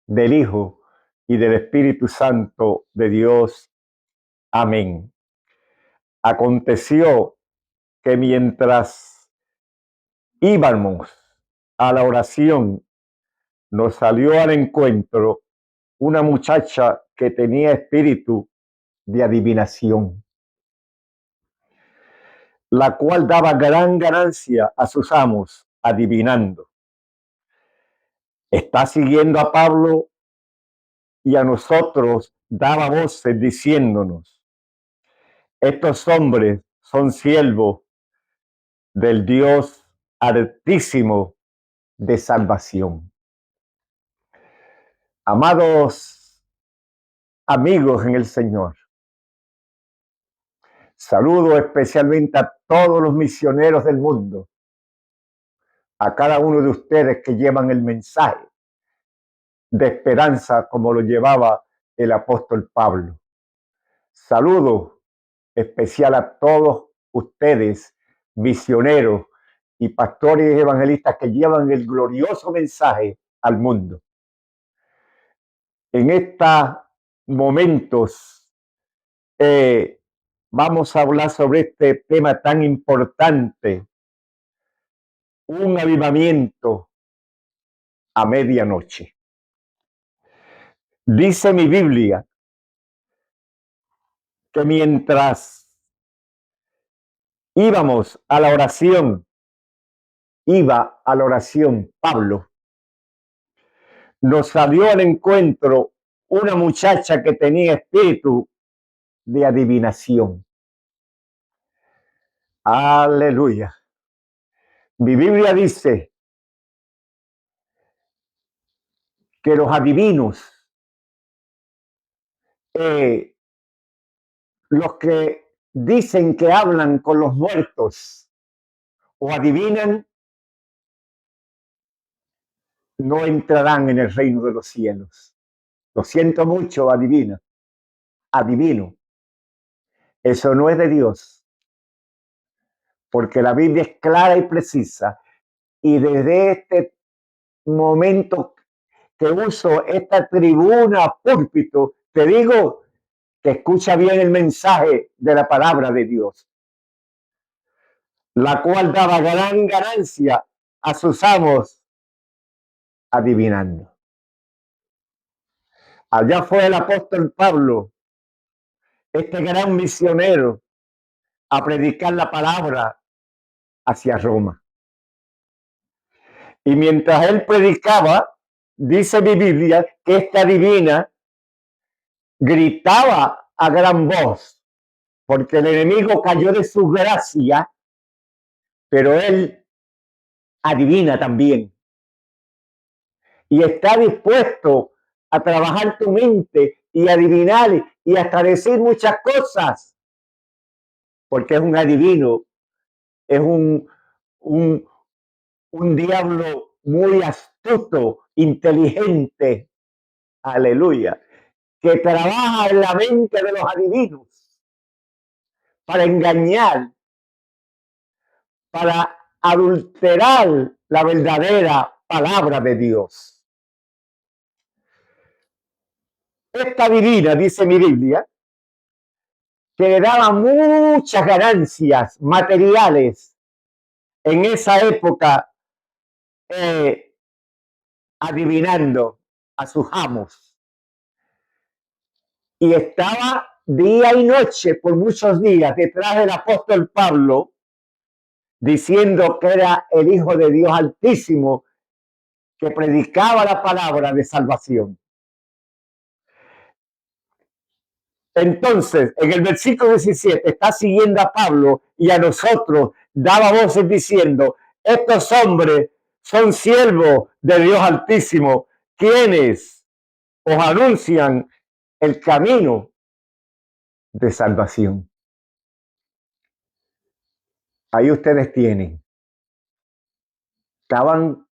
del Hijo y del Espíritu Santo de Dios. Amén. Aconteció que mientras íbamos a la oración, nos salió al encuentro una muchacha que tenía espíritu de adivinación, la cual daba gran ganancia a sus amos adivinando. Está siguiendo a Pablo y a nosotros daba voces diciéndonos: estos hombres son siervos del Dios Altísimo de salvación. Amados amigos en el Señor, saludo especialmente a todos los misioneros del mundo, a cada uno de ustedes que llevan el mensaje de esperanza como lo llevaba el apóstol Pablo. Saludo especial a todos ustedes, misioneros y pastores y evangelistas que llevan el glorioso mensaje al mundo. En estos momentos vamos a hablar sobre este tema tan importante, un avivamiento a medianoche. Dice mi Biblia que mientras íbamos a la oración, iba a la oración Pablo, nos salió al encuentro una muchacha que tenía espíritu de adivinación. Aleluya. Mi Biblia dice que los adivinos, los que dicen que hablan con los muertos o adivinan, no entrarán en el reino de los cielos. Lo siento mucho, adivino. Eso no es de Dios, porque la Biblia es clara y precisa. Y desde este momento que uso esta tribuna, púlpito, te digo que escucha bien el mensaje de la palabra de Dios, la cual daba gran ganancia a sus amos adivinando. Allá fue el apóstol Pablo, este gran misionero, a predicar la palabra hacia Roma. Y mientras él predicaba, dice mi Biblia que esta divina gritaba a gran voz, porque el enemigo cayó de su gracia, pero él adivina también. Y está dispuesto a trabajar tu mente y adivinar y hasta decir muchas cosas, porque es un adivino, es un diablo muy astuto, inteligente, aleluya, que trabaja en la mente de los adivinos para engañar, para adulterar la verdadera palabra de Dios. Esta divina, dice mi Biblia, que le daba muchas ganancias materiales en esa época, adivinando a sus amos. Y estaba día y noche por muchos días detrás del apóstol Pablo, diciendo que era el Hijo de Dios Altísimo, que predicaba la palabra de salvación. Entonces, en el versículo 17 está siguiendo a Pablo y a nosotros daba voces diciendo: estos hombres son siervos de Dios Altísimo, quienes os anuncian el camino de salvación. Ahí ustedes tienen. Estaban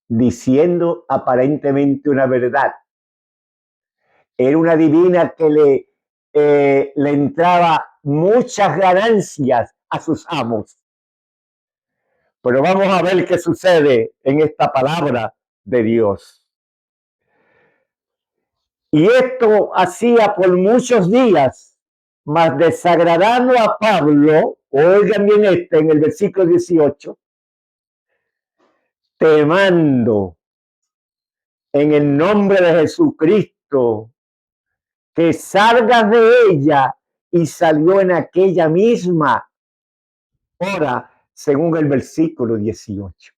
diciendo aparentemente una verdad. Era una divina que le entraba muchas ganancias a sus amos. Pero vamos a ver qué sucede en esta palabra de Dios. Y esto hacía por muchos días, mas desagradando a Pablo, oigan bien en el versículo 18, te mando en el nombre de Jesucristo que salgas de ella, y salió en aquella misma hora, según el versículo 18.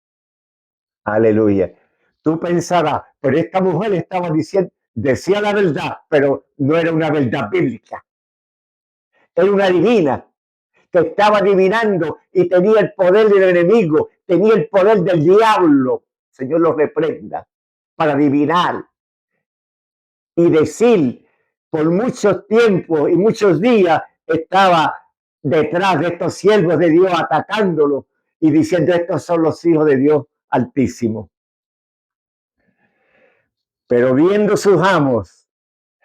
Aleluya. Tú pensarás, pero esta mujer estaba diciendo, decía la verdad, pero no era una verdad bíblica. Era una divina que estaba adivinando y tenía el poder del enemigo, tenía el poder del diablo. Señor lo reprenda, para adivinar y decir por muchos tiempos y muchos días estaba detrás de estos siervos de Dios atacándolos y diciendo estos son los hijos de Dios Altísimo. Pero viendo sus amos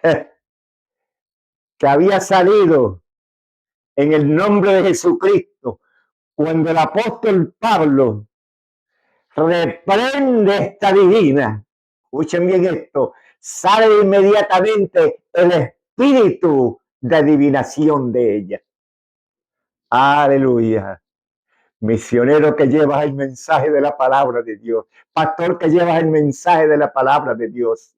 que había salido en el nombre de Jesucristo, cuando el apóstol Pablo reprende esta divina, escuchen bien esto, sale inmediatamente el espíritu de adivinación de ella. Aleluya. Misionero que llevas el mensaje de la palabra de Dios, pastor que llevas el mensaje de la palabra de Dios.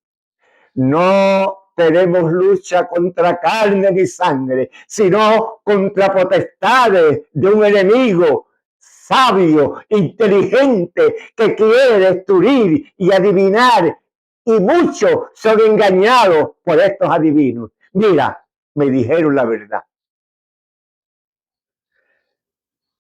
No tenemos lucha contra carne ni sangre, sino contra potestades de un enemigo sabio, inteligente, que quiere destruir y adivinar. Y muchos son engañados por estos adivinos. Mira, me dijeron la verdad.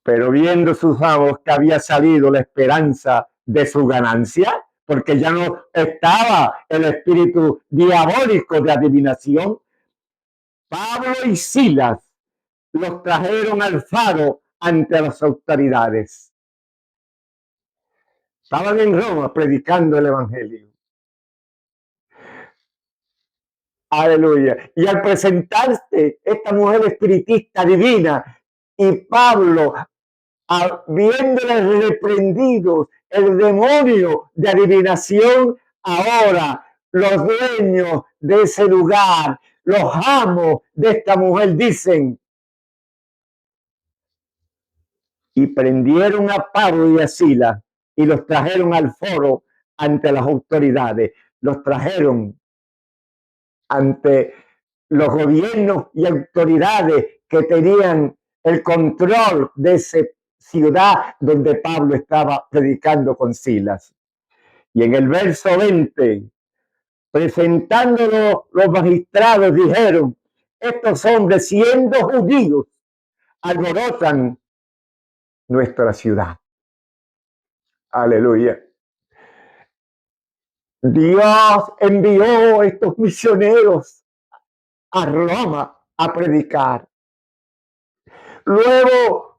Pero viendo sus amos que había salido la esperanza de su ganancia, porque ya no estaba el espíritu diabólico de adivinación, Pablo y Silas los trajeron al faro ante las autoridades. Estaban en Roma predicando el evangelio. Aleluya. Y al presentarse esta mujer espiritista divina y Pablo habiéndole reprendido el demonio de adivinación, ahora los dueños de ese lugar, los amos de esta mujer dicen, y prendieron a Pablo y a Silas y los trajeron al foro ante las autoridades, los trajeron ante los gobiernos y autoridades que tenían el control de esa ciudad donde Pablo estaba predicando con Silas. Y en el verso 20, presentándolo los magistrados, dijeron, estos hombres siendo judíos alborotan nuestra ciudad. Aleluya. Dios envió estos misioneros a Roma a predicar. Luego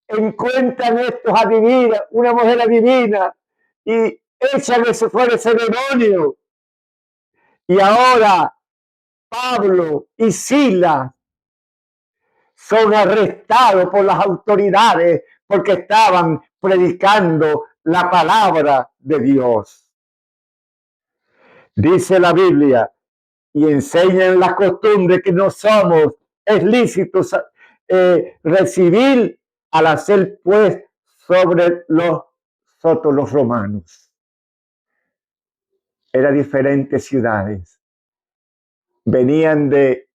encuentran estos adivinas, una mujer adivina, y echan fuera ese demonio. Y ahora Pablo y Silas son arrestados por las autoridades porque estaban predicando la palabra de Dios. Dice la Biblia, y enseñan la costumbre que no somos, es lícito recibir al hacer pues sobre los romanos. Eran diferentes ciudades. Venían de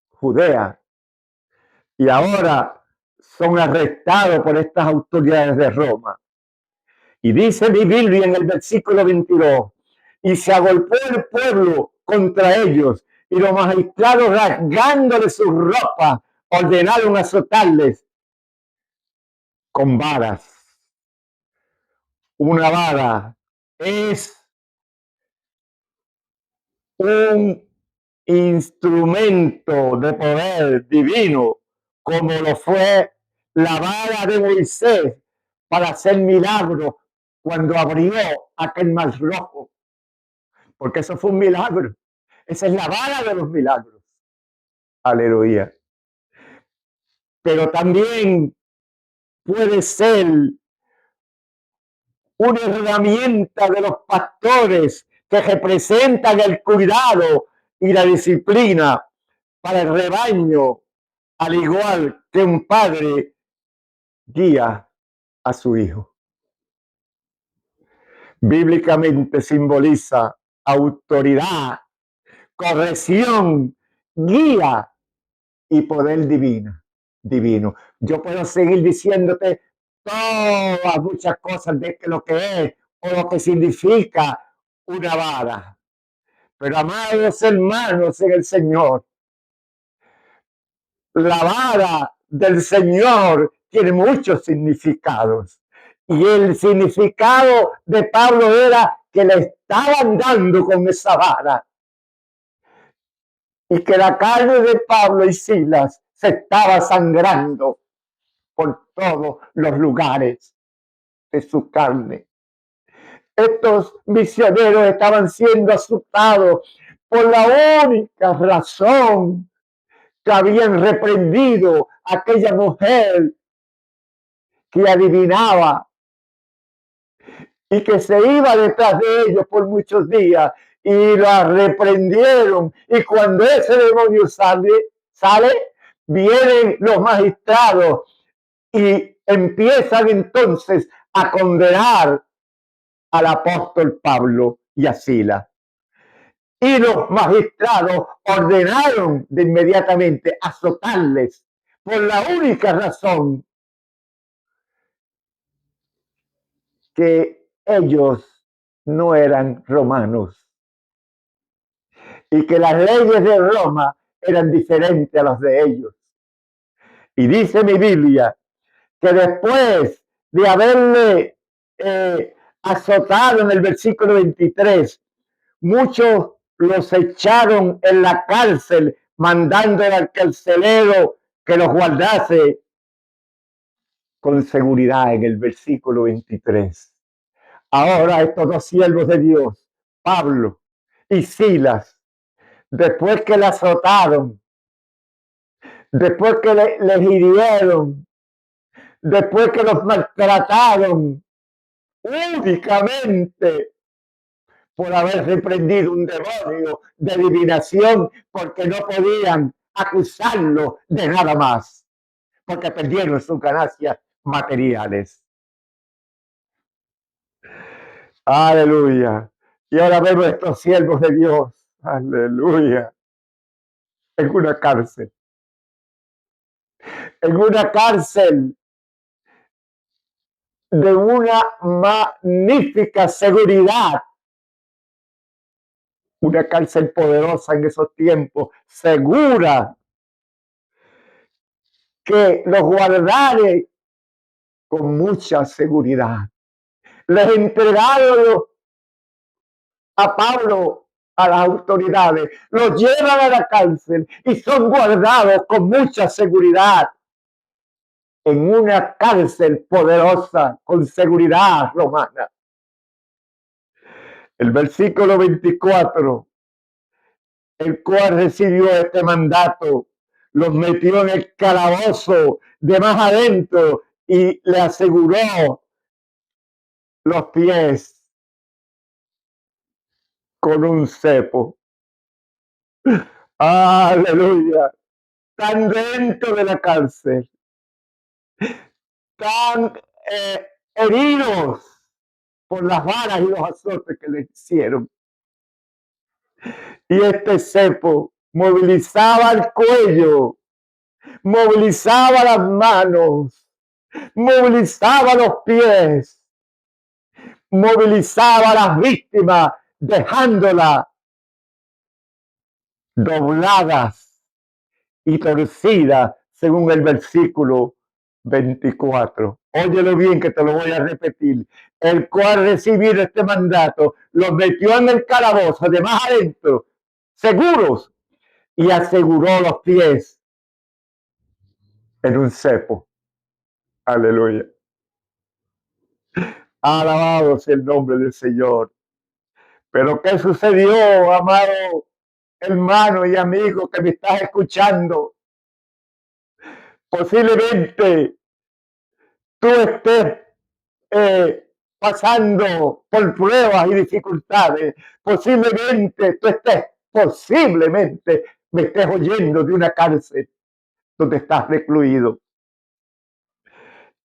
Judea y ahora son arrestados por estas autoridades de Roma. Y dice mi Biblia en el versículo 22, y se agolpó el pueblo contra ellos, y los magistrados, rasgándole sus ropas, ordenaron azotarles con varas. Una vara es un instrumento de poder divino, como lo fue la vara de Moisés para hacer milagros cuando abrió aquel mar rojo, porque eso fue un milagro. Esa es la vara de los milagros. Aleluya. Pero también puede ser una herramienta de los pastores que representan el cuidado y la disciplina para el rebaño, al igual que un padre guía a su hijo. Bíblicamente simboliza autoridad, corrección, guía y poder divino. Yo puedo seguir diciéndote todas muchas cosas de lo que es o lo que significa una vara. Pero amados hermanos en el Señor, la vara del Señor tiene muchos significados. Y el significado de Pablo era que le estaban dando con esa vara. Y que la carne de Pablo y Silas se estaba sangrando por todos los lugares de su carne. Estos misioneros estaban siendo asustados por la única razón que habían reprendido a aquella mujer que adivinaba y que se iba detrás de ellos por muchos días y la reprendieron. Y cuando ese demonio sale, vienen los magistrados y empiezan entonces a condenar al apóstol Pablo y a Silas. Y los magistrados ordenaron de inmediatamente azotarles por la única razón que ellos no eran romanos y que las leyes de Roma eran diferentes a las de ellos. Y dice mi Biblia que después de haberle azotado en el versículo 23, muchos los echaron en la cárcel, mandando al carcelero que los guardase con seguridad en el versículo 23. Ahora estos dos siervos de Dios, Pablo y Silas, después que le azotaron, después que les hirieron, después que los maltrataron, únicamente por haber reprendido un demonio de adivinación, porque no podían acusarlo de nada más, porque perdieron sus ganancias materiales. Aleluya. Y ahora vemos a estos siervos de Dios, aleluya, en una cárcel. En una cárcel de una magnífica seguridad. Una cárcel poderosa en esos tiempos, segura, que los guardare con mucha seguridad. Les entregaron a Pablo a las autoridades, los llevan a la cárcel y son guardados con mucha seguridad en una cárcel poderosa con seguridad romana. El versículo 24, el cual recibió este mandato, los metió en el calabozo de más adentro y le aseguró los pies con un cepo. Aleluya. Tan dentro de la cárcel, tan heridos por las varas y los azotes que le hicieron. Y este cepo movilizaba el cuello, movilizaba las manos, movilizaba los pies, movilizaba a las víctimas, dejándolas dobladas y torcidas, según el versículo 24. Óyelo bien que te lo voy a repetir. El cual recibido este mandato, los metió en el calabozo de más adentro, seguros, y aseguró los pies en un cepo. Aleluya. Alabado sea el nombre del Señor. Pero ¿qué sucedió, amado hermano y amigo que me estás escuchando? Posiblemente tú estés pasando por pruebas y dificultades, posiblemente posiblemente me estés oyendo de una cárcel donde estás recluido.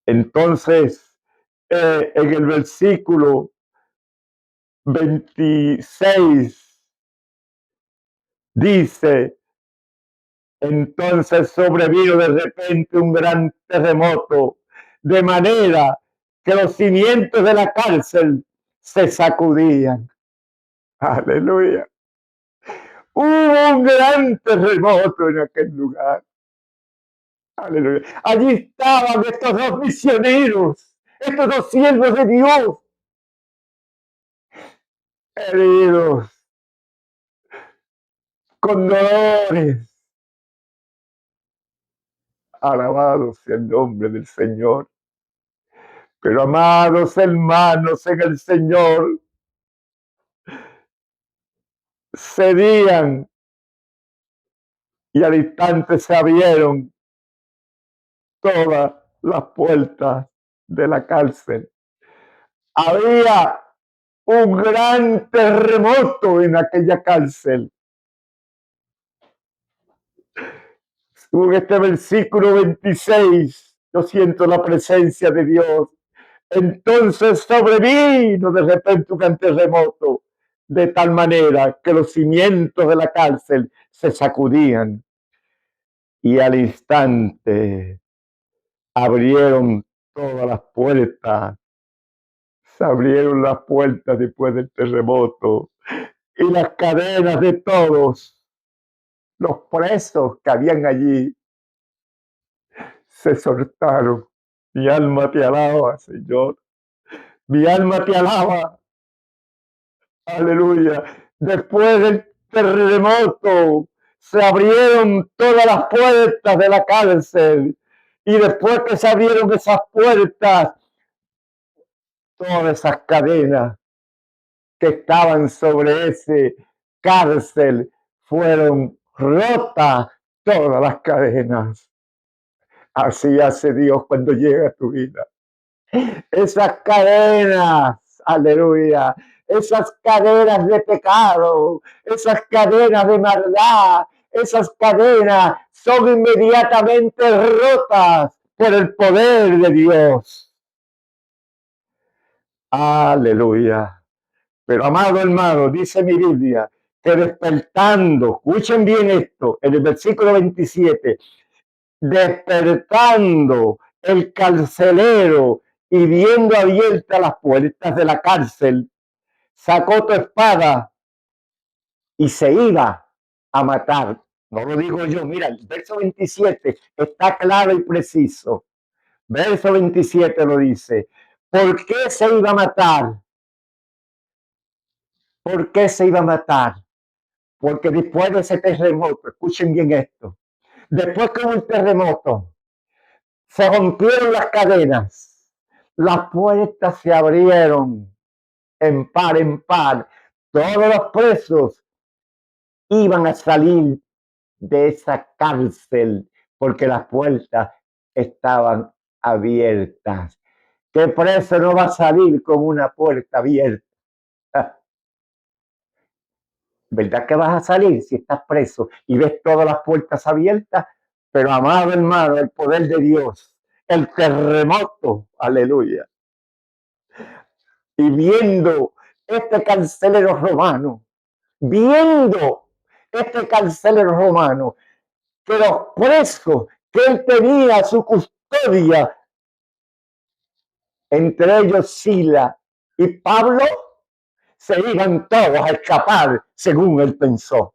Entonces, en el versículo 26 dice, entonces sobrevino de repente un gran terremoto, de manera que los cimientos de la cárcel se sacudían. Aleluya. Hubo un gran terremoto en aquel lugar. Aleluya. Allí estaban estos dos misioneros, estos dos siervos de Dios, heridos, con dolores. Alabado sea el nombre del Señor. Pero amados hermanos en el Señor, cedían y al instante se abrieron todas las puertas de la cárcel. Había un gran terremoto en aquella cárcel. En este versículo 26, yo siento la presencia de Dios. Entonces sobrevino de repente un gran terremoto, de tal manera que los cimientos de la cárcel se sacudían y al instante abrieron todas las puertas. Se abrieron las puertas después del terremoto y las cadenas de todos los presos que habían allí se soltaron. Mi alma te alaba, Señor. Mi alma te alaba. Aleluya. Después del terremoto se abrieron todas las puertas de la cárcel. Y después que se abrieron esas puertas, todas esas cadenas que estaban sobre ese cárcel fueron rotas, todas las cadenas. Así hace Dios cuando llega a tu vida. Esas cadenas, aleluya, esas cadenas de pecado, esas cadenas de maldad, esas cadenas son inmediatamente rotas por el poder de Dios. Aleluya. Pero amado hermano, dice mi Biblia, que despertando, escuchen bien esto, en el versículo 27, despertando el carcelero y viendo abiertas las puertas de la cárcel, sacó tu espada y se iba a matar. No lo digo yo, mira, el verso 27 está claro y preciso. Verso 27 lo dice. ¿Por qué se iba a matar? ¿Por qué se iba a matar? Porque después de ese terremoto, escuchen bien esto, después que hubo un terremoto, se rompieron las cadenas, las puertas se abrieron en par, todos los presos iban a salir de esa cárcel porque las puertas estaban abiertas. ¿Qué preso no va a salir con una puerta abierta? ¿Verdad que vas a salir si estás preso y ves todas las puertas abiertas? Pero amado hermano, el poder de Dios, el terremoto, aleluya. Y viendo este carcelero romano, viendo este carcelero romano, que los presos que él tenía a su custodia, entre ellos Sila y Pablo, se iban todos a escapar según él pensó.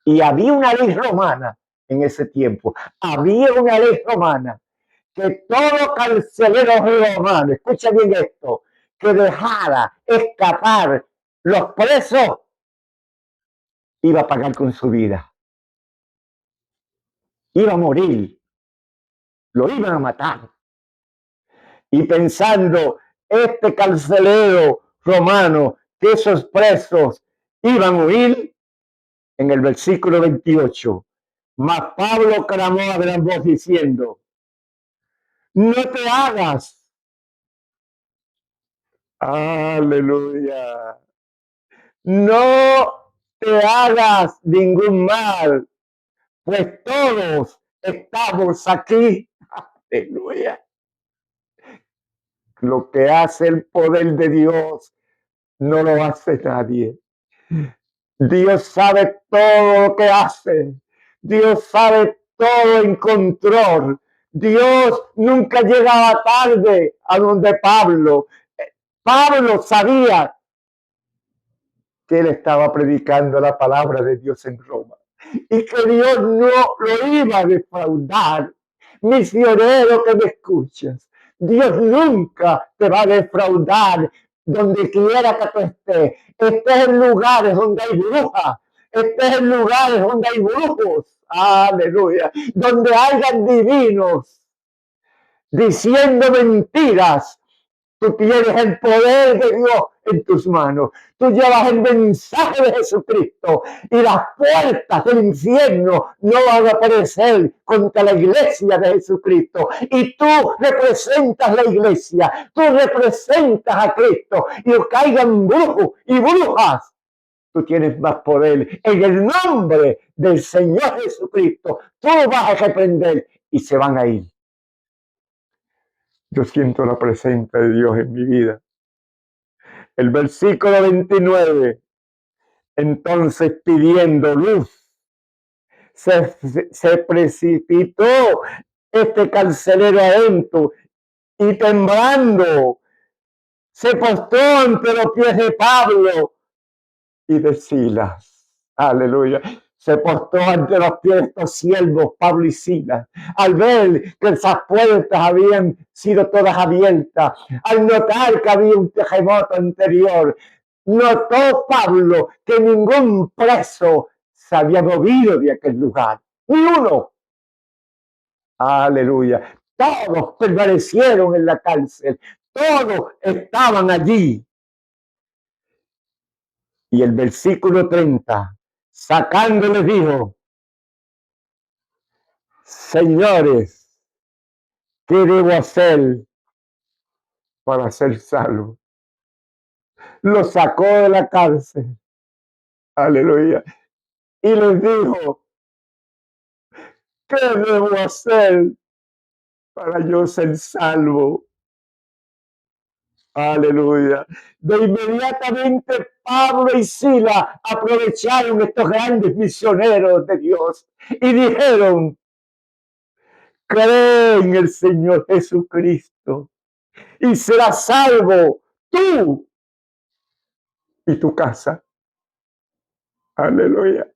Y había una ley romana en ese tiempo, había una ley romana que todo carcelero romano, escucha bien esto, que dejara escapar los presos, iba a pagar con su vida. Iba a morir, lo iban a matar. Y pensando este carcelero romano que esos presos iban a huir, en el versículo 28, mas Pablo clamó a gran voz diciendo, no te hagas Aleluya. No te hagas ningún mal, pues todos estamos aquí. Aleluya. Lo que hace el poder de Dios no lo hace nadie. Dios sabe todo lo que hace. Dios sabe todo en control. Dios nunca llegaba tarde a donde Pablo. Pablo sabía que él estaba predicando la palabra de Dios en Roma y que Dios no lo iba a defraudar. Misionero que me escuchas, Dios nunca te va a defraudar donde quiera que tú estés. Estés en lugares donde hay brujas, estés en lugares donde hay brujos, aleluya, donde hayan divinos diciendo mentiras. Tú tienes el poder de Dios en tus manos. Tú llevas el mensaje de Jesucristo y las puertas del infierno no van a aparecer contra la iglesia de Jesucristo. Y tú representas la iglesia, tú representas a Cristo. Y caigan brujos y brujas, tú tienes más poder. En el nombre del Señor Jesucristo, tú vas a reprender y se van a ir. Yo siento la presencia de Dios en mi vida. El versículo 29, entonces pidiendo luz, se precipitó este carcelero adentro y temblando se postró ante los pies de Pablo y de Silas. Aleluya. Se postró ante los pies de estos siervos, Pablo y Silas, al ver que esas puertas habían sido todas abiertas, al notar que había un terremoto anterior. Notó Pablo que ningún preso se había movido de aquel lugar, ni uno. Aleluya. Todos permanecieron en la cárcel, todos estaban allí. Y el versículo 30, sacándole, dijo: señores, ¿qué debo hacer para ser salvo? Lo sacó de la cárcel. Aleluya. Y les dijo: ¿qué debo hacer para yo ser salvo? Aleluya. De inmediatamente Pablo y Silas aprovecharon estos grandes misioneros de Dios y dijeron: cree en el Señor Jesucristo y serás salvo tú y tu casa. Aleluya.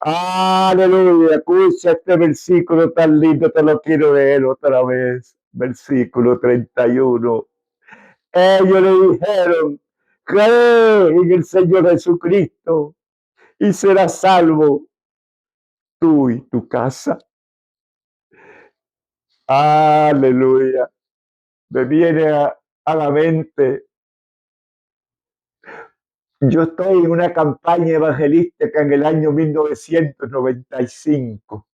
Aleluya. Escucha este versículo tan lindo, te lo quiero leer otra vez. Versículo 31. Ellos le dijeron: cree en el Señor Jesucristo y serás salvo tú y tu casa. Aleluya. Me viene a la mente. Yo estoy en una campaña evangelística en el año 1995.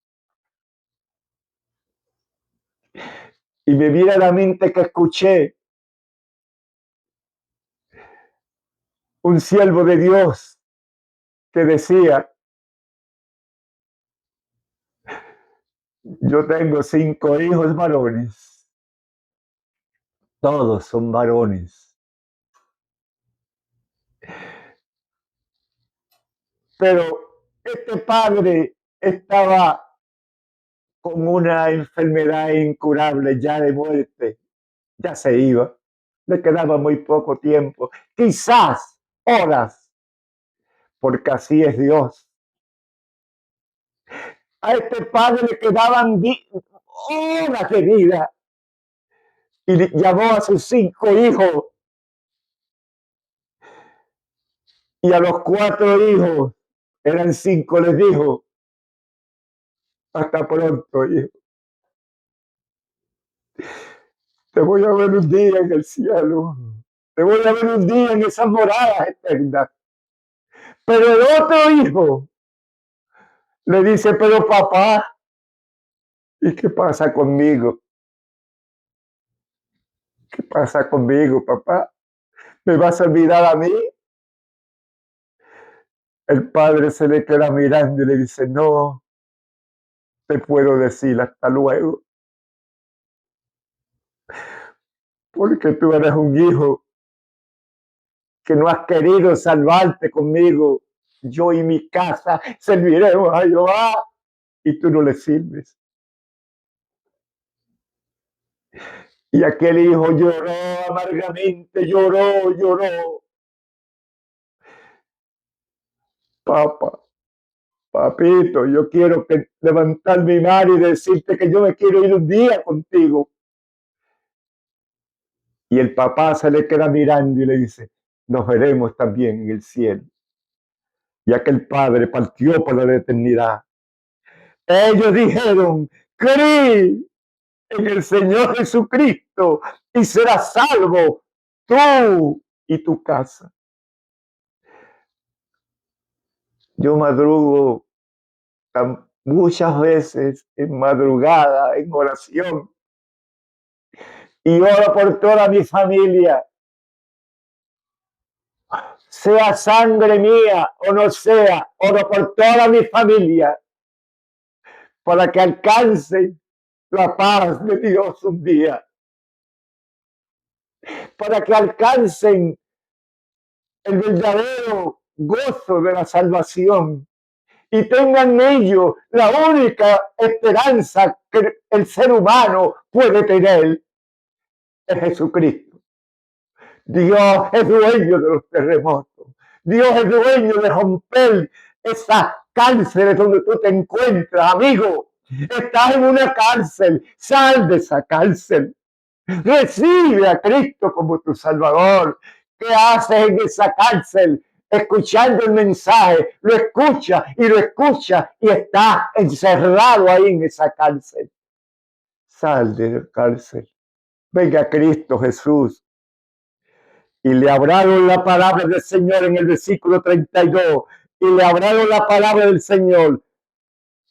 Y me viene a la mente que escuché un siervo de Dios que decía: yo tengo 5 hijos varones, todos son varones, pero este padre estaba con una enfermedad incurable, ya de muerte, ya se iba, le quedaba muy poco tiempo, quizás horas, porque así es Dios. A este padre le quedaban horas de vida y llamó a sus 5 hijos, y a los 4 hijos, eran 5, les dijo: hasta pronto, hijo. Te voy a ver un día en el cielo. Te voy a ver un día en esas moradas eternas. Pero el otro hijo le dice: pero papá, ¿y qué pasa conmigo? ¿Qué pasa conmigo, papá? ¿Me vas a olvidar a mí? El padre se le queda mirando y le dice, no te puedo decir hasta luego, porque tú eres un hijo que no has querido salvarte conmigo. Yo y mi casa serviremos a Jehová y tú no le sirves. Y aquel hijo lloró amargamente, lloró. Papá, papito, yo quiero levantar mi mano y decirte que yo me quiero ir un día contigo. Y el papá se le queda mirando y le dice, nos veremos también en el cielo. Y aquel padre partió por la eternidad. Ellos dijeron, creí en el Señor Jesucristo y serás salvo tú y tu casa. Yo madrugo muchas veces en madrugada, en oración, y oro por toda mi familia, sea sangre mía o no sea, oro por toda mi familia, para que alcancen la paz de Dios un día, para que alcancen el verdadero gozo de la salvación y tengan ellos la única esperanza que el ser humano puede tener, es Jesucristo. Dios es dueño de los terremotos. Dios es dueño de romper esas cárceles donde tú te encuentras, amigo. Estás en una cárcel, sal de esa cárcel. Recibe a Cristo como tu Salvador. ¿Qué haces en esa cárcel? Escuchando el mensaje, lo escucha y está encerrado ahí en esa cárcel. Sal de la cárcel. Venga a Cristo Jesús. Y le hablaron la palabra del Señor en el versículo 32. Y le hablaron la palabra del Señor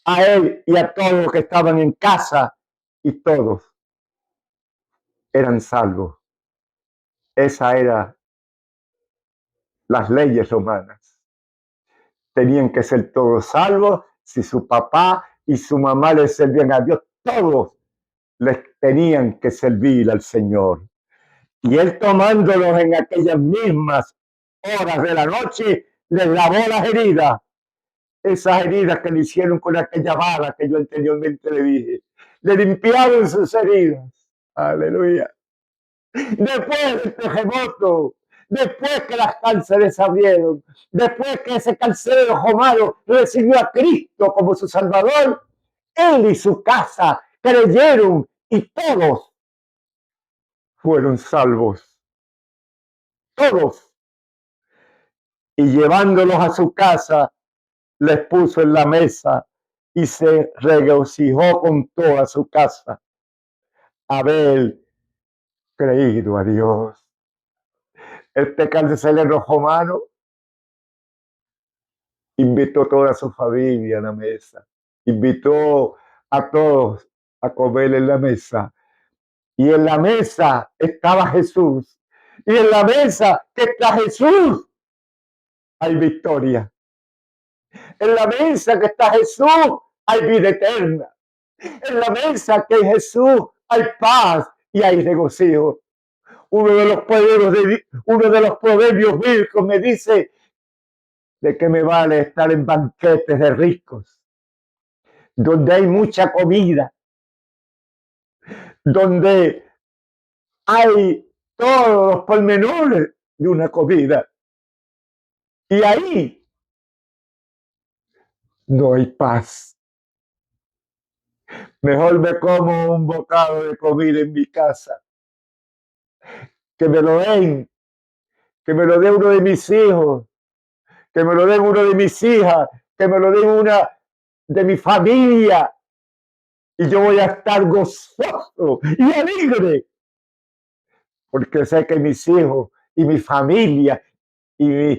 a él y a todos los que estaban en casa. Y todos eran salvos. Esa era las leyes romanas. Tenían que ser todos salvos. Si su papá y su mamá le servían a Dios, todos les tenían que servir al Señor. Y él, tomándolos en aquellas mismas horas de la noche, les lavó las heridas, esas heridas que le hicieron con aquella vara que yo anteriormente le dije. Le limpiaron sus heridas. Aleluya. Después del terremoto, después que las cárceles se abrieron, después que ese carcelero romano recibió a Cristo como su Salvador, él y su casa creyeron y todos fueron salvos. Todos. Y llevándolos a su casa, les puso en la mesa y se regocijó con toda su casa haber creído a Dios. Este carcelero romano invitó a toda su familia a la mesa, invitó a todos a comer en la mesa. Y en la mesa estaba Jesús. Y en la mesa que está Jesús hay victoria. En la mesa que está Jesús hay vida eterna. En la mesa que hay Jesús hay paz y hay regocijo. Uno de los proverbios bíblicos me dice: ¿de qué me vale estar en banquetes de ricos, donde hay mucha comida, donde hay todos los pormenores de una comida, y ahí no hay paz? Mejor me como un bocado de comida en mi casa, que me lo den, que me lo dé uno de mis hijos, que me lo den uno de mis hijas, que me lo den una de mi familia, y yo voy a estar gozoso y alegre, porque sé que mis hijos y mi familia en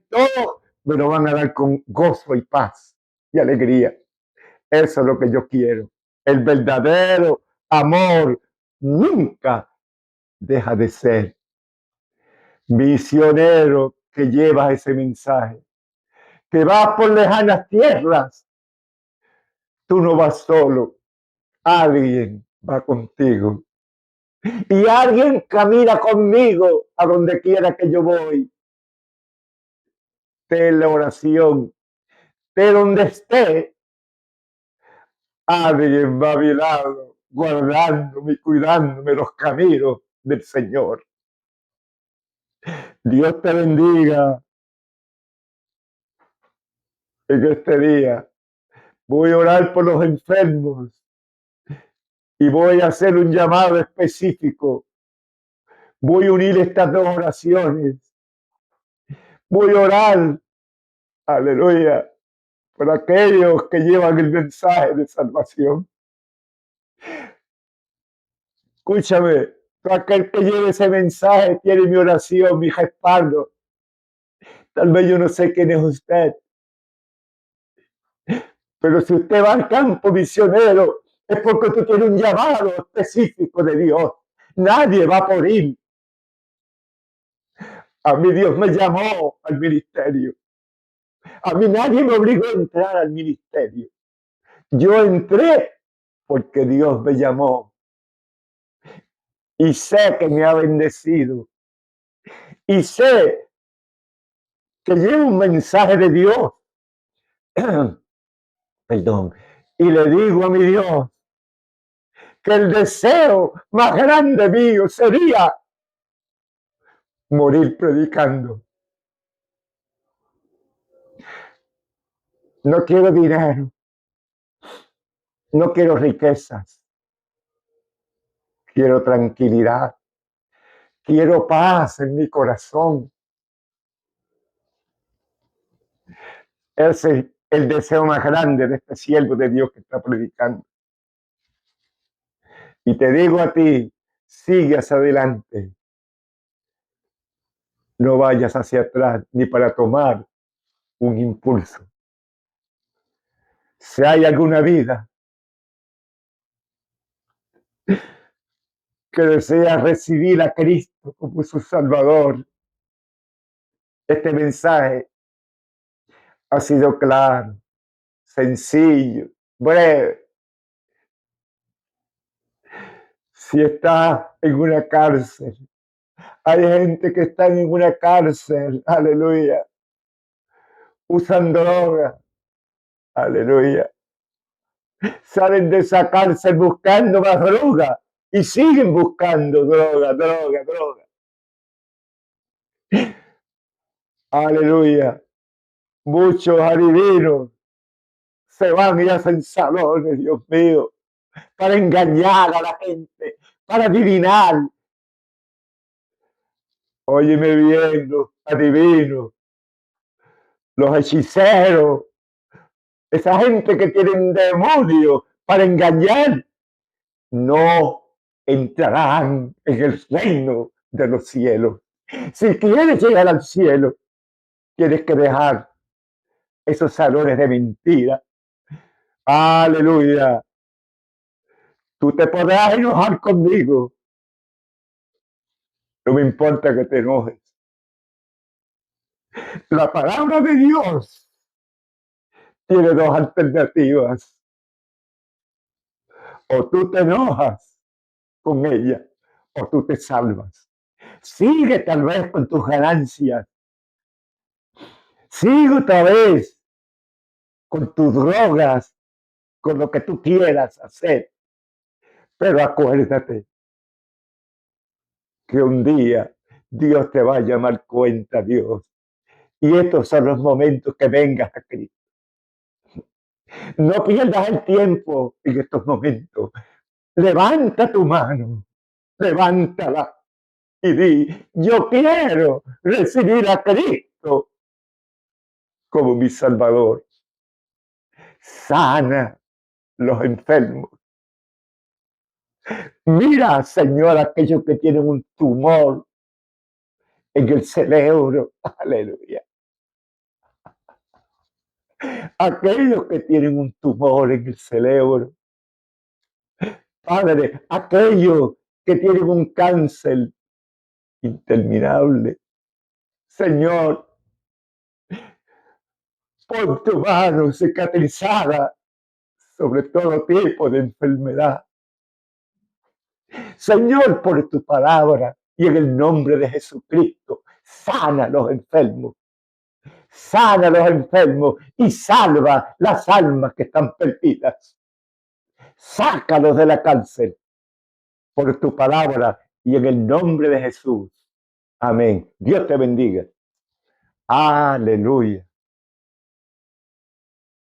todo me lo van a dar con gozo y paz y alegría. Eso es lo que yo quiero, el verdadero amor nunca deja de ser misionero que lleva ese mensaje, que vas por lejanas tierras. Tú no vas solo, alguien va contigo y alguien camina conmigo a donde quiera que yo voy. Ten la oración, de donde esté, alguien va a mi lado, guardándome y cuidándome los caminos del Señor. Dios te bendiga en este día. Voy a orar por los enfermos y voy a hacer un llamado específico. Voy a unir estas dos oraciones. Voy a orar, aleluya, por aquellos que llevan el mensaje de salvación. Escúchame, aquel que lleve ese mensaje tiene mi oración, mi respaldo. Tal vez yo no sé quién es usted, pero si usted va al campo misionero es porque tú tienes un llamado específico de Dios. Nadie va por ir. A mí Dios me llamó al ministerio. A mí nadie me obligó a entrar al ministerio. Yo entré porque Dios me llamó y sé que me ha bendecido y sé que llevo un mensaje de Dios. Perdón. Y le digo a mi Dios que el deseo más grande mío sería morir predicando. No quiero dinero, no quiero riquezas, quiero tranquilidad, quiero paz en mi corazón. Ese es el deseo más grande de este siervo de Dios que está predicando. Y te digo a ti, sigue hacia adelante. No vayas hacia atrás ni para tomar un impulso. Si hay alguna vida que desea recibir a Cristo como su Salvador, este mensaje ha sido claro, sencillo, breve. Si estás en una cárcel, hay gente que está en una cárcel, aleluya, usan droga, aleluya. Salen de esa cárcel buscando más droga y siguen buscando droga, droga, droga. Aleluya. Muchos adivinos se van y hacen salones, Dios mío, para engañar a la gente, para adivinar. Óyeme bien, los adivinos, los hechiceros, esa gente que tienen demonios para engañar, no entrarán en el reino de los cielos. Si quieres llegar al cielo, tienes que dejar esos salones de mentira. Aleluya. Tú te podrás enojar conmigo. No me importa que te enojes. La palabra de Dios tiene dos alternativas. O tú te enojas con ella o tú te salvas. Sigue tal vez con tus ganancias. Sigue otra vez con tus drogas, con lo que tú quieras hacer. Pero acuérdate que un día Dios te va a llamar cuenta, Dios. Y estos son los momentos que vengas a Cristo. No pierdas el tiempo en estos momentos. Levanta tu mano, levántala y di, yo quiero recibir a Cristo como mi Salvador. Sana los enfermos. Mira, Señor, aquellos que tienen un tumor en el cerebro. Aleluya. Aquellos que tienen un tumor en el cerebro. Padre, aquellos que tienen un cáncer interminable. Señor, pon tu mano cicatrizada sobre todo tipo de enfermedad. Señor, por tu palabra y en el nombre de Jesucristo, sana a los enfermos. Sana a los enfermos y salva las almas que están perdidas. Sácalos de la cárcel por tu palabra y en el nombre de Jesús. Amén. Dios te bendiga. Aleluya.